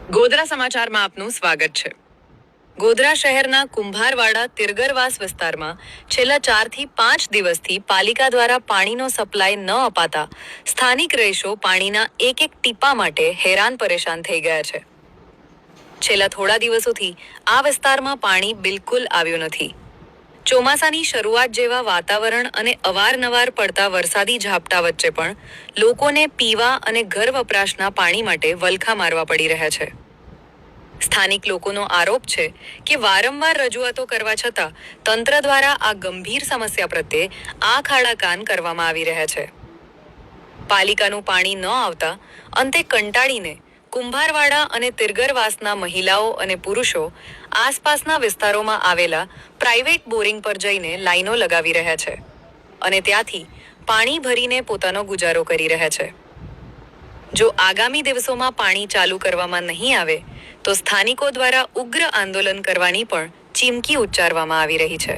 ગોધરા સમાચારમાં આપનું સ્વાગત છે। ગોધરા શહેરના કુંભારવાડા તિરગરવાસ વિસ્તારમાં છેલ્લા 4 થી 5 દિવસથી પાલિકા દ્વારા પાણીનો સપ્લાય ન અપાતા સ્થાનિક રહીશો પાણીના એક ટીપા માટે હેરાન પરેશાન થઈ ગયા છે। છેલ્લા થોડા દિવસોથી આ વિસ્તારમાં પાણી બિલકુલ આવ્યું નથી। ચોમાસાની શરૂઆત જેવા વાતાવરણ અને અવારનવાર પડતા વરસાદી ઝાપટા વચ્ચે પણ લોકોને પીવા અને ઘર વપરાશના પાણી માટે વલખા મારવા પડી રહ્યા છે। સ્થાનિક લોકોનો આરોપ છે કે વારંવાર રજૂઆતો કરવા છતાં તંત્ર દ્વારા આ ગંભીર સમસ્યા પ્રત્યે આંખ આડા કાન કરવામાં આવી રહ્યા છે। પાલિકાનું પાણી ન આવતા અંતે કંટાળીને કુંભારવાડા અને તિરગરવાસના મહિલાઓ અને પુરુષો આસપાસના વિસ્તારોમાં આવેલા પ્રાઇવેટ બોરિંગ પર જઈને લાઈનો લગાવી રહ્યા છે અને ત્યાંથી પાણી ભરીને પોતાનો ગુજારો કરી રહ્યા છે। જો આગામી દિવસોમાં પાણી ચાલુ કરવામાં નહીં આવે તો સ્થાનિકો દ્વારા ઉગ્ર આંદોલન કરવાની પણ ચીમકી ઉચ્ચારવામાં આવી રહી છે।